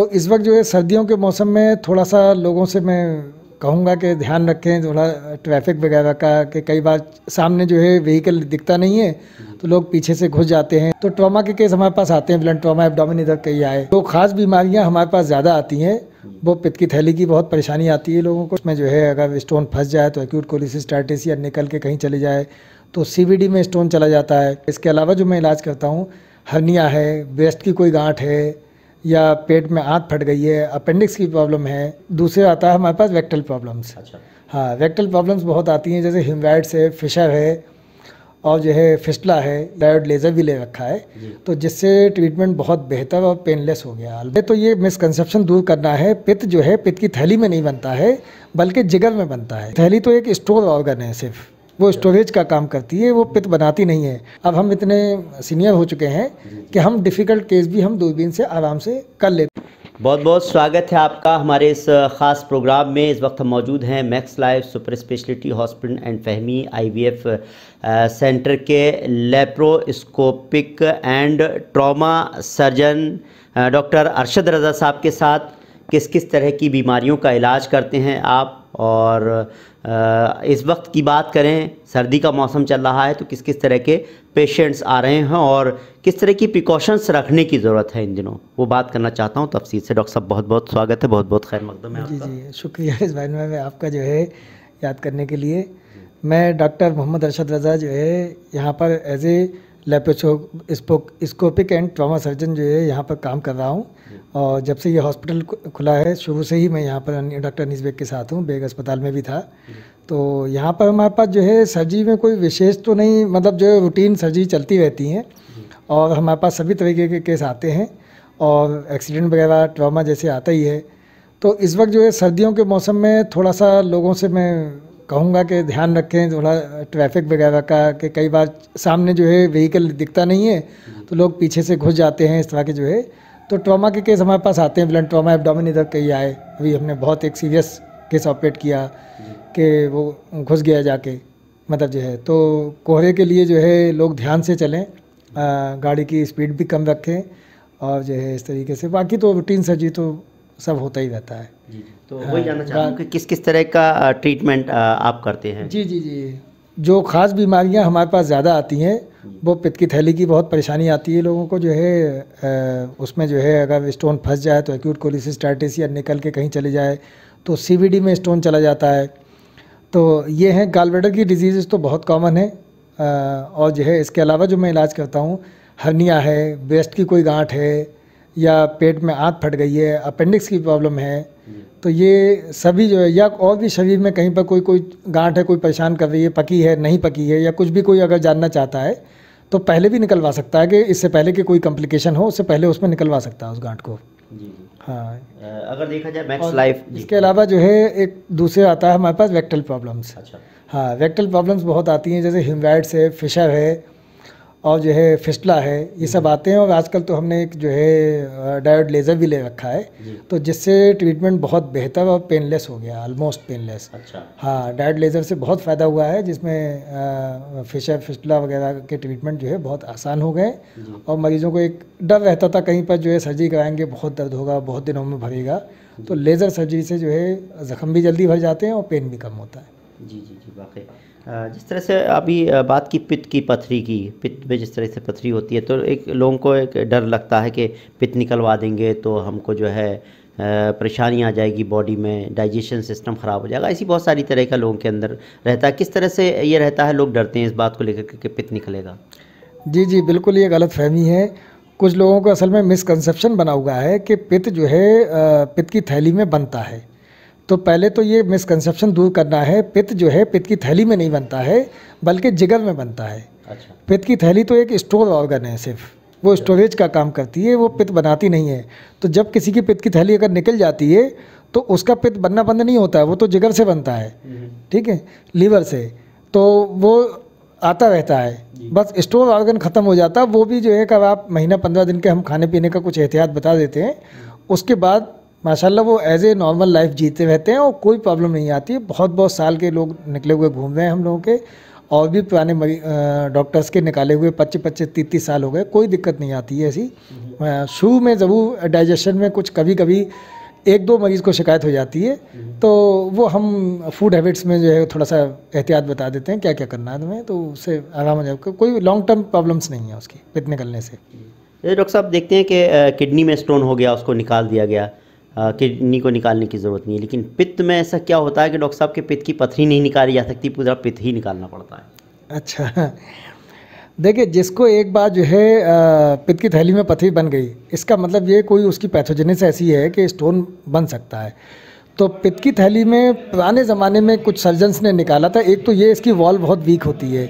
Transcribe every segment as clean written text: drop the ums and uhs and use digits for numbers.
तो इस वक्त जो है सर्दियों के मौसम में थोड़ा सा लोगों से मैं कहूँगा कि ध्यान रखें थोड़ा ट्रैफिक वगैरह का, कि कई बार सामने जो है व्हीकल दिखता नहीं है तो लोग पीछे से घुस जाते हैं। तो ट्रॉमा के केस हमारे पास आते हैं, ब्लड ट्रॉमा, एब्डोमेन इधर कहीं आए। तो खास बीमारियां हमारे पास ज़्यादा आती हैं, वो पित्त की थैली की बहुत परेशानी आती है लोगों को। उसमें जो है अगर स्टोन फंस जाए तो एक्यूट कोलिसिस्टाइटिस या निकल के कहीं चले जाए तो सीवीडी में स्टोन चला जाता है। इसके अलावा जो मैं इलाज करता हूँ, हर्निया है, ब्रेस्ट की कोई गांठ है या पेट में आंत फट गई है, अपेंडिक्स की प्रॉब्लम है। दूसरे आता है हमारे पास रेक्टल प्रॉब्लम्स। अच्छा। हाँ, रेक्टल प्रॉब्लम्स बहुत आती हैं, जैसे हिमराइड्स है, फिशर है और जो है फिस्टला है। डायोड लेज़र भी ले रखा है, तो जिससे ट्रीटमेंट बहुत बेहतर और पेनलेस हो गया। तो ये मिसकंसेप्शन दूर करना है। पित्त जो है पित्त की थैली में नहीं बनता है बल्कि जिगर में बनता है। थैली तो एक स्टोर ऑर्गन है, सिर्फ वो स्टोरेज का काम करती है, वो पित्त बनाती नहीं है। अब हम इतने सीनियर हो चुके हैं कि हम डिफ़िकल्ट केस भी हम दूरबीन से आराम से कर लेते हैं। बहुत बहुत स्वागत है आपका हमारे इस ख़ास प्रोग्राम में। इस वक्त हम मौजूद हैं Max Life super speciality hospital and Fahmi IVF centre के laparoscopic and trauma surgeon doctor Arshad Raza साहब के साथ। किस किस तरह की बीमारियों का इलाज करते हैं आप, और इस वक्त की बात करें, सर्दी का मौसम चल रहा है तो किस किस तरह के पेशेंट्स आ रहे हैं और किस तरह की प्रिकॉशंस रखने की ज़रूरत है इन दिनों, वो बात करना चाहता हूँ तफसील से। डॉक्टर साहब बहुत बहुत स्वागत है, बहुत बहुत खैर मकदम है आपका। जी, शुक्रिया इस बारे में आपका जो है याद करने के लिए। मैं डॉक्टर मोहम्मद अरशद रज़ा जो है यहाँ पर as a laparoscopic and trauma surgeon जो है यहाँ पर काम कर रहा हूँ। और जब से ये हॉस्पिटल खुला है शुरू से ही मैं यहाँ पर डॉक्टर अनीस बेग के साथ हूँ, बेग अस्पताल में भी था। तो यहाँ पर हमारे पास जो है सर्जरी में कोई विशेष तो नहीं, मतलब जो है रूटीन सर्जरी चलती रहती हैं और हमारे पास सभी तरीके के केस आते हैं और एक्सीडेंट वगैरह ट्रॉमा जैसे आता ही है। तो इस वक्त जो है सर्दियों के मौसम में थोड़ा सा लोगों से मैं कहूँगा कि ध्यान रखें थोड़ा ट्रैफिक वगैरह का, कि कई बार सामने जो है व्हीकल दिखता नहीं है तो लोग पीछे से घुस जाते हैं, इस तरह के जो है। तो ट्रॉमा के केस हमारे पास आते हैं, ब्लड ट्रॉमा, एब्डोमेन इधर कहीं आए। अभी हमने बहुत एक सीरियस केस ऑपरेट किया कि वो घुस गया जाके, मतलब जो है। तो कोहरे के लिए जो है लोग ध्यान से चलें, गाड़ी की स्पीड भी कम रखें और जो है इस तरीके से। बाकी तो रूटीन सर्जरी तो सब होता ही रहता है। तो वही जानना चाहता हूँ कि किस किस तरह का ट्रीटमेंट आप करते हैं। जी, जो ख़ास बीमारियां हमारे पास ज़्यादा आती हैं वो पित्त की थैली की बहुत परेशानी आती है लोगों को जो है। उसमें जो है अगर स्टोन फंस जाए तो एक्यूट कोलिसिस्टाइटिस या निकल के कहीं चले जाए तो CVD में स्टोन चला जाता है। तो ये हैं गॉलब्लैडर की डिजीज़ तो बहुत कॉमन है। और जो है इसके अलावा जो मैं इलाज करता हूँ, हर्निया है, ब्रेस्ट की कोई गांठ है या पेट में आंत फट गई है, अपेंडिक्स की प्रॉब्लम है, तो ये सभी जो है, या और भी शरीर में कहीं पर कोई गांठ है, कोई परेशान कर रही है, पकी है नहीं पकी है या कुछ भी कोई अगर जानना चाहता है तो पहले भी निकलवा सकता है, कि इससे पहले कि कोई कॉम्प्लिकेशन हो उससे पहले उसमें निकलवा सकता है उस गांठ को। हाँ, अगर देखा जाए मैक्स लाइफ। इसके अलावा जो है एक दूसरे आता है हमारे पास रेक्टल प्रॉब्लम्स। अच्छा। हाँ, रेक्टल प्रॉब्लम्स बहुत आती हैं, जैसे हिमराइड्स है, फिशर है और जो है फिस्टला है, ये सब आते हैं। और आजकल तो हमने एक जो है डायोड लेज़र भी ले रखा है, तो जिससे ट्रीटमेंट बहुत बेहतर और पेनलेस हो गया, ऑलमोस्ट पेनलेस। अच्छा। हाँ, डायोड लेज़र से बहुत फ़ायदा हुआ है, जिसमें फिशर फिस्टला वगैरह के ट्रीटमेंट जो है बहुत आसान हो गए। और मरीज़ों को एक डर रहता था कहीं पर जो है सर्जरी कराएंगे बहुत दर्द होगा, बहुत दिनों में भरेगा, तो लेज़र सर्जरी से जो है ज़ख्म भी जल्दी भर जाते हैं और पेन भी कम होता है। जी, वाकई। जिस तरह से अभी बात की पित्त की पथरी की, पित्त में जिस तरह से पथरी होती है तो एक लोगों को एक डर लगता है कि पित्त निकलवा देंगे तो हमको जो है परेशानी आ जाएगी बॉडी में, डाइजेशन सिस्टम ख़राब हो जाएगा। ऐसी बहुत सारी तरह का लोगों के अंदर रहता है। किस तरह से ये रहता है, लोग डरते हैं इस बात को लेकर कि पित्त निकलेगा? जी, बिल्कुल ये गलत फहमी है। कुछ लोगों को असल में मिसकंसेप्शन बना हुआ है कि पित्त जो है पित्त की थैली में बनता है। तो पहले तो ये मिसकंसेप्शन दूर करना है। पित्त जो है पित्त की थैली में नहीं बनता है बल्कि जिगर में बनता है। अच्छा। पित्त की थैली तो एक स्टोर ऑर्गन है, सिर्फ वो स्टोरेज का काम करती है, वो पित्त बनाती नहीं है। तो जब किसी की पित्त की थैली अगर निकल जाती है तो उसका पित्त बनना बंद नहीं होता है, वो तो जिगर से बनता है, ठीक है, लीवर से, तो वो आता रहता है, बस स्टोर ऑर्गन ख़त्म हो जाता है। वो भी जो है कब आप महीना 15 दिन के हम खाने पीने का कुछ एहतियात बता देते हैं, उसके बाद माशाल्लाह वो एज ए नॉर्मल लाइफ जीते रहते हैं और कोई प्रॉब्लम नहीं आती है। बहुत साल के लोग निकले हुए घूम रहे हैं हम लोगों के, और भी पुराने डॉक्टर्स के निकाले हुए 25-25, 30-30 साल हो गए, कोई दिक्कत नहीं आती है ऐसी। शुरू में ज़रूर डाइजेशन में कुछ कभी कभी 1-2 मरीज़ को शिकायत हो जाती है, तो वो हम फूड हैबिट्स में जो है थोड़ा सा एहतियात बता देते हैं क्या क्या करना है तुम्हें, तो उससे आराम हो जाएगा। कोई लॉन्ग टर्म प्रॉब्लम्स नहीं है उसकी पित्त निकलने से। जैसे डॉक्टर साहब देखते हैं कि किडनी में स्टोन हो गया, उसको निकाल दिया गया, किडनी को निकालने की ज़रूरत नहीं है, लेकिन पित्त में ऐसा क्या होता है कि डॉक्टर साहब के पित्त की पथरी नहीं निकाली जा सकती, पूरा पित्त ही निकालना पड़ता है? अच्छा, देखिए जिसको एक बार जो है पित्त की थैली में पथरी बन गई, इसका मतलब ये कोई उसकी पैथोजेनिस ऐसी है कि स्टोन बन सकता है। तो पित्त की थैली में पुराने ज़माने में कुछ सर्जन्स ने निकाला था। एक तो ये इसकी वॉल बहुत वीक होती है,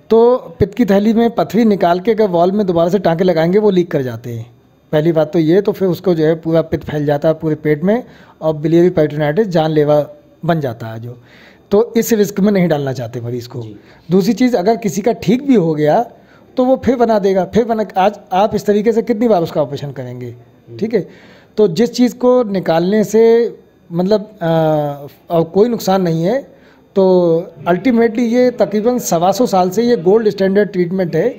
तो पित्त की थैली में पथरी निकाल के अगर वॉल में दोबारा से टाँके लगाएंगे वो लीक कर जाते हैं। पहली बात तो ये, तो फिर उसको जो है पूरा पित्त फैल जाता है पूरे पेट में और बिलियरी पेरिटोनाइटिस जानलेवा बन जाता है जो, तो इस रिस्क में नहीं डालना चाहते मरीज़ को। दूसरी चीज़, अगर किसी का ठीक भी हो गया तो वो फिर बना देगा, फिर बना। आज आप इस तरीके से कितनी बार उसका ऑपरेशन करेंगे, ठीक है। तो जिस चीज़ को निकालने से मतलब और कोई नुकसान नहीं है, तो अल्टीमेटली ये तकरीबन 125 साल से ये गोल्ड स्टैंडर्ड ट्रीटमेंट है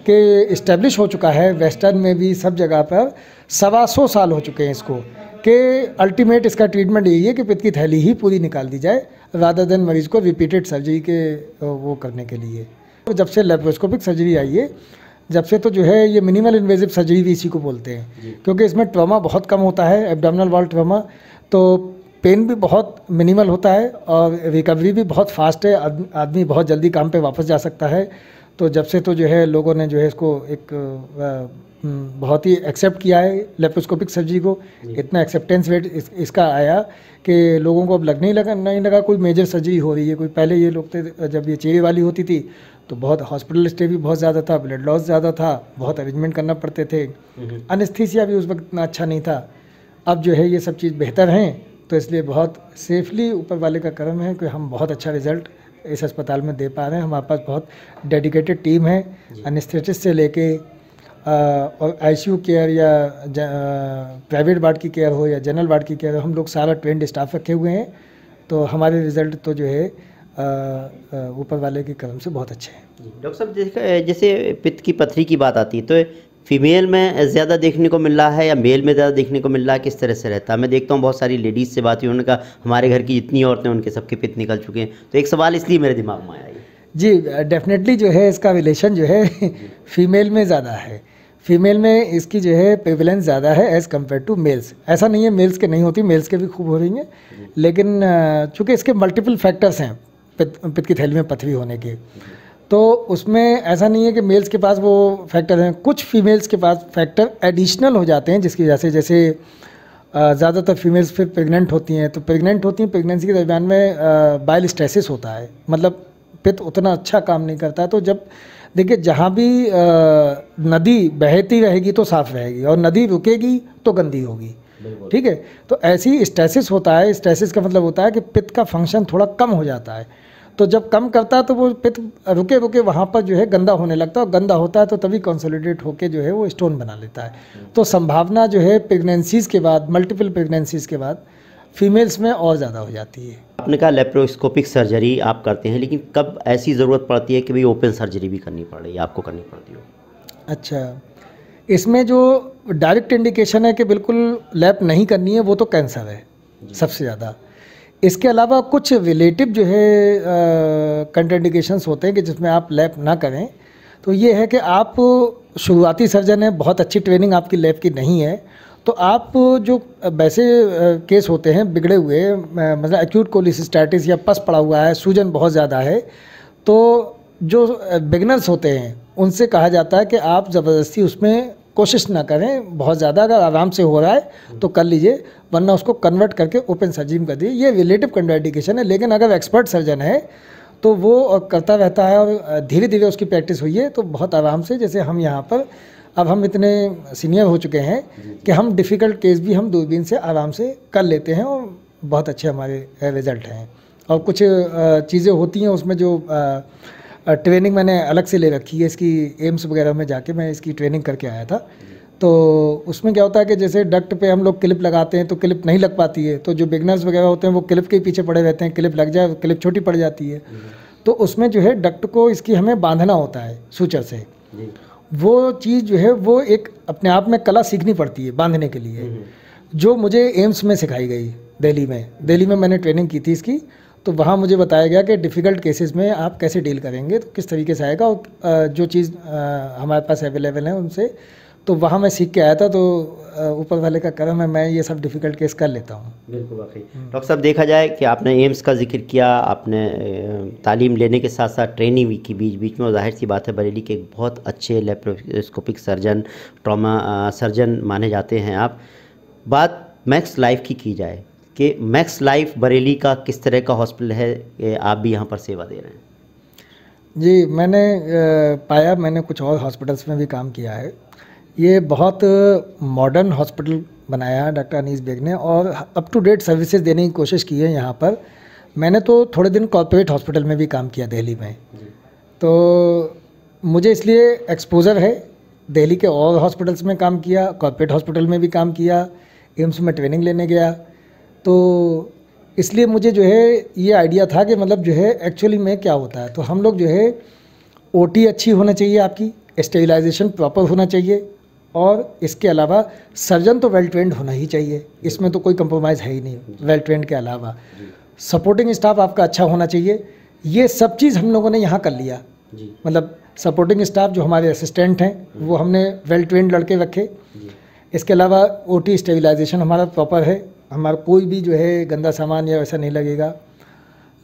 कि इस्टेब्लिश हो चुका है, वेस्टर्न में भी सब जगह पर 125 साल हो चुके हैं इसको, कि अल्टीमेट इसका ट्रीटमेंट यही है कि पित्त की थैली ही पूरी निकाल दी जाए, रादर देन मरीज़ को रिपीटेड सर्जरी के वो करने के लिए। तो जब से लेप्रोस्कोपिक सर्जरी आई है, जब से तो जो है ये मिनिमल इन्वेजिव सर्जरी भी इसी को बोलते हैं, क्योंकि इसमें ट्रॉमा बहुत कम होता है, एब्डोमिनल वॉल ट्रॉमा, तो पेन भी बहुत मिनिमल होता है और रिकवरी भी बहुत फास्ट है, आदमी बहुत जल्दी काम पे वापस जा सकता है। तो जब से तो जो है लोगों ने जो है इसको एक बहुत ही एक्सेप्ट किया है लेप्रोस्कोपिक सर्जरी को, इतना एक्सेप्टेंस रेट इसका आया कि लोगों को अब नहीं लगा कोई मेजर सर्जरी हो रही है। कोई पहले ये लोग थे, जब ये चेहरे वाली होती थी तो बहुत हॉस्पिटल स्टे भी बहुत ज़्यादा था, ब्लड लॉस ज़्यादा था, बहुत अरेंजमेंट करना पड़ते थे, एनेस्थीसिया भी उस वक्त इतना अच्छा नहीं था। अब जो है ये सब चीज़ बेहतर हैं, तो इसलिए बहुत सेफली ऊपर वाले का करम है कि हम बहुत अच्छा रिज़ल्ट इस अस्पताल में दे पा रहे हैं। हमारे पास बहुत डेडिकेटेड टीम है, एनेस्थेटिस्ट से लेके और आईसीयू केयर या प्राइवेट वार्ड की केयर हो या जनरल वार्ड की केयर हो, हम लोग सारा ट्रेंड स्टाफ रखे हुए हैं। तो हमारे रिज़ल्ट तो जो है ऊपर वाले के करम से बहुत अच्छे हैं। डॉक्टर साहब जैसे पित्त की पथरी की बात आती है, तो फीमेल में ज़्यादा देखने को मिल रहा है या मेल में ज़्यादा देखने को मिल रहा है, किस तरह से रहता है? मैं देखता हूँ बहुत सारी लेडीज़ से बात हुई, उन्होंने कहा हमारे घर की जितनी औरतें उनके सबके पित्त निकल चुके हैं। तो एक सवाल इसलिए मेरे दिमाग में आया जी, डेफिनेटली जो है इसका रिलेशन जो है फीमेल में ज़्यादा है। फीमेल में इसकी जो है प्रेवलेंस ज़्यादा है एज़ कम्पेयर टू मेल्स। ऐसा नहीं है मेल्स के नहीं होती, मेल्स के भी खूब हो रही हैं, लेकिन चूँकि इसके मल्टीपल फैक्टर्स हैं पित्त की थैली में पथरी होने के, तो उसमें ऐसा नहीं है कि मेल्स के पास वो फैक्टर हैं। कुछ फीमेल्स के पास फैक्टर एडिशनल हो जाते हैं, जिसकी वजह से जैसे ज़्यादातर फीमेल्स फिर प्रेग्नेंट होती हैं, तो प्रेगनेंसी के दरमियान में बाइल स्टेसिस होता है, मतलब पित्त उतना अच्छा काम नहीं करता। तो जब देखिए जहाँ भी नदी बहती रहेगी तो साफ़ रहेगी और नदी रुकेगी तो गंदी होगी, ठीक है। तो ऐसी स्टेसिस होता है। स्टेसिस का मतलब होता है कि पित्त का फंक्शन थोड़ा कम हो जाता है, तो जब कम करता है तो वो पित्त रुके रुके वहाँ पर जो है गंदा होने लगता है, और गंदा होता है तो तभी कंसोलिडेट होके जो है वो स्टोन बना लेता है। तो संभावना जो है प्रेगनेंसीज़ के बाद, मल्टीपल प्रेगनेंसीज़ के बाद फीमेल्स में और ज़्यादा हो जाती है। आपने कहा लेप्रोस्कोपिक सर्जरी आप करते हैं, लेकिन कब ऐसी ज़रूरत पड़ती है कि भाई ओपन सर्जरी भी करनी पड़ रही है, आपको करनी पड़ती हो? अच्छा, इसमें जो डायरेक्ट इंडिकेशन है कि बिल्कुल लैप नहीं करनी है, वो तो कैंसर है सबसे ज़्यादा। इसके अलावा कुछ रिलेटिव जो है कंट्राइंडिकेशंस होते हैं कि जिसमें आप लैप ना करें। तो ये है कि आप शुरुआती सर्जन हैं, बहुत अच्छी ट्रेनिंग आपकी लैप की नहीं है, तो आप जो वैसे केस होते हैं बिगड़े हुए, मतलब एक्यूट कोलिसिस्टाइटिस या पस पड़ा हुआ है, सूजन बहुत ज़्यादा है, तो जो बिगनर्स होते हैं उनसे कहा जाता है कि आप ज़बरदस्ती उसमें कोशिश ना करें बहुत ज़्यादा। अगर आराम से हो रहा है तो कर लीजिए, वरना उसको कन्वर्ट करके ओपन सर्जरी में कर दीजिए। ये रिलेटिव कंट्राइंडिकेशन है, लेकिन अगर एक्सपर्ट सर्जन है तो वो करता रहता है और धीरे धीरे उसकी प्रैक्टिस हुई है, तो बहुत आराम से, जैसे हम यहाँ पर अब हम इतने सीनियर हो चुके हैं कि हम डिफ़िकल्ट केस भी हम दूरबीन से आराम से कर लेते हैं और बहुत अच्छे हमारे रिज़ल्ट हैं। और कुछ चीज़ें होती हैं उसमें जो ट्रेनिंग मैंने अलग से ले रखी है, इसकी एम्स वगैरह में जाके मैं इसकी ट्रेनिंग करके आया था। तो उसमें क्या होता है कि जैसे डक्ट पे हम लोग क्लिप लगाते हैं तो क्लिप नहीं लग पाती है, तो जो बिगनर्स वगैरह होते हैं वो क्लिप के पीछे पड़े रहते हैं, क्लिप लग जाए, क्लिप छोटी पड़ जाती है। तो उसमें जो है डक्ट को इसकी हमें बांधना होता है सूचर से। जी। वो चीज़ जो है वो एक अपने आप में कला सीखनी पड़ती है बांधने के लिए, जो मुझे एम्स में सिखाई गई दिल्ली में मैंने ट्रेनिंग की थी इसकी। तो वहाँ मुझे बताया गया कि डिफ़िकल्ट केसेस में आप कैसे डील करेंगे, तो किस तरीके से आएगा, और जो चीज़ हमारे पास अवेलेबल है उनसे, तो वहाँ मैं सीख के आया था। तो ऊपर वाले का करम है, मैं ये सब डिफ़िकल्ट केस कर लेता हूँ। बिल्कुल वाकई। डॉक्टर साहब, देखा जाए कि आपने एम्स का जिक्र किया, आपने तालीम लेने के साथ साथ ट्रेनिंग भी की बीच बीच में, और जाहिर सी बात है बरेली के एक बहुत अच्छे लेप्रोस्कोपिक सर्जन, ट्रॉमा सर्जन माने जाते हैं आप। बात मैक्स लाइफ की जाए कि मैक्स लाइफ बरेली का किस तरह का हॉस्पिटल है, आप भी यहाँ पर सेवा दे रहे हैं? जी, मैंने पाया, मैंने कुछ और हॉस्पिटल्स में भी काम किया है। ये बहुत मॉडर्न हॉस्पिटल बनाया है डॉक्टर अनीस बेग ने, और अप टू डेट सर्विसेज देने की कोशिश की है यहाँ पर। मैंने तो थोड़े दिन कॉर्पोरेट हॉस्पिटल में भी काम किया दिल्ली में, तो मुझे इसलिए एक्सपोज़र है। दिल्ली के और हॉस्पिटल्स में काम किया, कॉर्पोरेट हॉस्पिटल में भी काम किया, एम्स में ट्रेनिंग लेने गया, तो इसलिए मुझे जो है ये आइडिया था कि मतलब जो है एक्चुअली में क्या होता है। तो हम लोग जो है ओटी अच्छी होना चाहिए, आपकी स्टेरिलाइजेशन प्रॉपर होना चाहिए, और इसके अलावा सर्जन तो वेल ट्रेंड होना ही चाहिए, इसमें तो कोई कंप्रोमाइज़ है ही नहीं। वेल ट्रेंड के अलावा सपोर्टिंग स्टाफ आपका अच्छा होना चाहिए। ये सब चीज़ हम लोगों ने यहाँ कर लिया। मतलब सपोर्टिंग स्टाफ जो हमारे असिस्टेंट हैं वो हमने वेल ट्रेंड लड़के रखे। इसके अलावा ओटी स्टेरिलाइजेशन हमारा प्रॉपर है, हमारा कोई भी जो है गंदा सामान या वैसा नहीं लगेगा।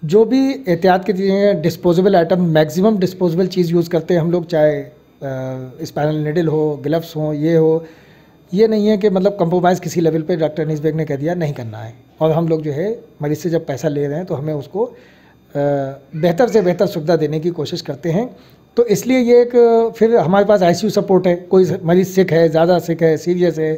जो भी एहतियात की चीज़ें, डिस्पोजेबल आइटम, मैक्सिमम डिस्पोजेबल चीज़ यूज़ करते हैं हम लोग, चाहे स्पाइनल निडल हो, ग्लव्स हो, ये हो। ये नहीं है कि मतलब कंप्रोमाइज़ किसी लेवल पे डॉक्टर अनीस बेग ने कह दिया नहीं करना है। और हम लोग जो है मरीज से जब पैसा ले रहे हैं तो हमें उसको बेहतर से बेहतर सुविधा देने की कोशिश करते हैं। तो इसलिए ये एक, फिर हमारे पास आईसीयू सपोर्ट है। कोई मरीज़ सिक है, ज़्यादा सिक है, सीरियस है,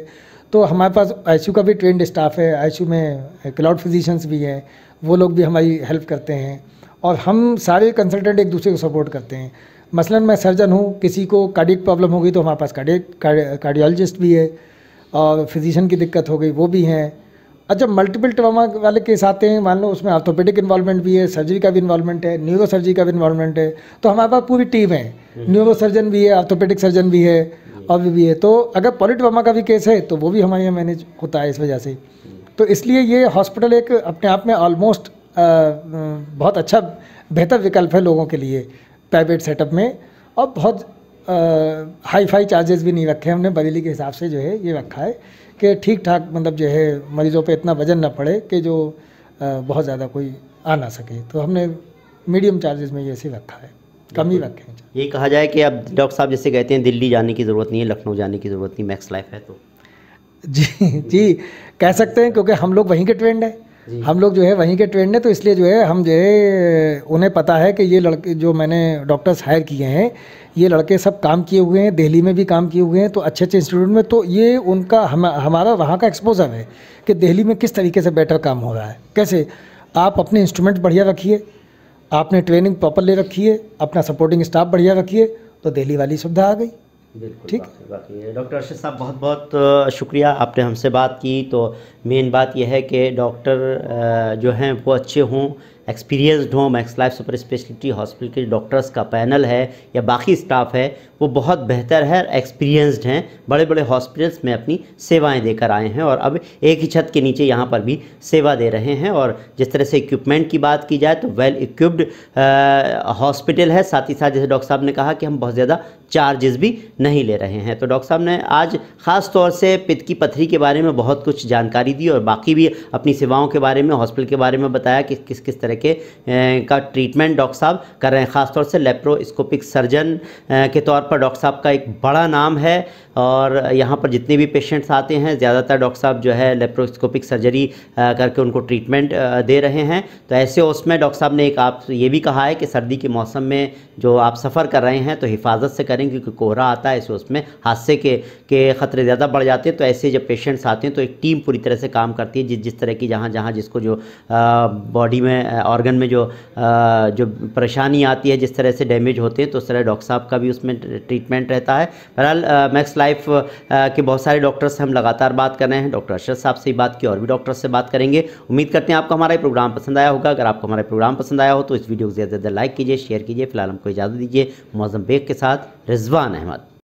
तो हमारे पास आईसीयू का भी ट्रेंड स्टाफ है। आईसीयू में क्लाउड फिजिशियंस भी हैं, वो लोग भी हमारी हेल्प करते हैं, और हम सारे कंसल्टेंट एक दूसरे को सपोर्ट करते हैं। मसलन मैं सर्जन हूँ, किसी को कार्डियक प्रॉब्लम हो गई तो हमारे पास कार्डियोलॉजिस्ट भी है, और फिजिशियन की दिक्कत हो गई वो भी हैं। और जब मल्टीपल ट्रॉमा वाले केस आते हैं, मान लो उसमें ऑर्थोपेडिक इन्वॉल्वमेंट भी है, सर्जरी का भी इन्वॉल्वमेंट है, न्यूरो सर्जरी का भी इन्वॉल्वमेंट है, तो हमारे पास पूरी टीम है। न्यूरो सर्जन भी है, ऑर्थोपेडिक सर्जन भी है, और भी है। तो अगर पॉलीट्रॉमा का भी केस है तो वो भी हमारे यहाँ मैनेज होता है इस वजह से। तो इसलिए ये हॉस्पिटल एक अपने आप में ऑलमोस्ट बहुत अच्छा बेहतर विकल्प है लोगों के लिए प्राइवेट सेटअप में, और बहुत हाई फाई चार्जेस भी नहीं रखे हमने। बरेली के हिसाब से जो है ये रखा है कि ठीक ठाक, मतलब जो है मरीज़ों पे इतना वजन ना पड़े कि जो बहुत ज़्यादा कोई आ ना सके। तो हमने मीडियम चार्जेस में ये ऐसे रखा है, कम ही रखे हैं। ये कहा जाए कि अब डॉक्टर साहब जैसे कहते हैं दिल्ली जाने की ज़रूरत नहीं है, लखनऊ जाने की ज़रूरत नहीं, मैक्स लाइफ है तो जी कह सकते हैं, क्योंकि हम लोग वहीं के ट्रेंड है, हम लोग जो है वहीं के ट्रेंड है। तो इसलिए जो है हम जो है उन्हें पता है कि ये लड़के जो मैंने डॉक्टर्स हायर किए हैं, ये लड़के सब काम किए हुए हैं, दिल्ली में भी काम किए हुए हैं, तो अच्छे अच्छे इंस्टीट्यूट में। तो ये उनका हमारा वहाँ का एक्सपोजर है कि दिल्ली में किस तरीके से बेटर काम हो रहा है। कैसे आप अपने इंस्ट्रूमेंट बढ़िया रखिए, आपने ट्रेनिंग प्रॉपर ले रखी है, अपना सपोर्टिंग स्टाफ बढ़िया रखिए, तो दिल्ली वाली सुविधा आ गई। ठीक। डॉक्टर अर्शद साहब, बहुत बहुत शुक्रिया, आपने हमसे बात की। तो मेन बात यह है कि डॉक्टर जो हैं वो अच्छे हों, एक्सपीरियंसड हों। Max Life super speciality hospital के डॉक्टर्स का पैनल है या बाकी स्टाफ है वो बहुत बेहतर है, एक्सपीरियंसड हैं, बड़े बड़े हॉस्पिटल्स में अपनी सेवाएं देकर आए हैं और अब एक ही छत के नीचे यहाँ पर भी सेवा दे रहे हैं। और जिस तरह से इक्विपमेंट की बात की जाए तो वेल इक्विप्ड हॉस्पिटल है। साथ ही साथ जैसे डॉक्टर साहब ने कहा कि हम बहुत ज़्यादा चार्जेस भी नहीं ले रहे हैं। तो डॉक्टर साहब ने आज ख़ास तौर से पित्त की पथरी के बारे में बहुत कुछ जानकारी दी और बाकी भी अपनी सेवाओं के बारे में, हॉस्पिटल के बारे में बताया कि किस किस तरह के का ट्रीटमेंट डॉक्टर साहब कर रहे हैं। ख़ासतौर से लेप्रोस्कोपिक सर्जन के तौर पर डॉक्टर साहब का एक बड़ा नाम है और यहाँ पर जितने भी पेशेंट्स आते हैं ज़्यादातर डॉक्टर साहब जो है लेप्रोस्कोपिक सर्जरी करके उनको ट्रीटमेंट दे रहे हैं। तो ऐसे उसमें डॉक्टर साहब ने एक आप ये भी कहा है कि सर्दी के मौसम में जो आप सफ़र कर रहे हैं तो हिफाजत से करें, क्योंकि कोहरा आता है, इससे उसमें हादसे के ख़तरे ज़्यादा बढ़ जाते हैं। तो ऐसे जब पेशेंट्स आते हैं तो एक टीम पूरी तरह से काम करती है, जिस तरह की जहाँ जिसको जो बॉडी में ऑर्गन में जो परेशानी आती है, जिस तरह से डैमेज होते हैं, तो उस तरह डॉक्टर साहब का भी उसमें ट्रीटमेंट रहता है। बहरहाल मैक्स लाइफ के बहुत सारे डॉक्टर से हम लगातार बात कर रहे हैं। डॉक्टर अशरफ साहब से बात की और भी डॉक्टर से बात करेंगे। उम्मीद करते हैं आपको हमारा प्रोग्राम पसंद आया होगा। अगर आपको हमारा प्रोग्राम पसंद आया हो तो इस वीडियो को ज़्यादा से ज़्यादा लाइक कीजिए, शेयर कीजिए। फिलहाल हमको इजाज़त दीजिए। मौज़म बेग के साथ रिजवान अहमद।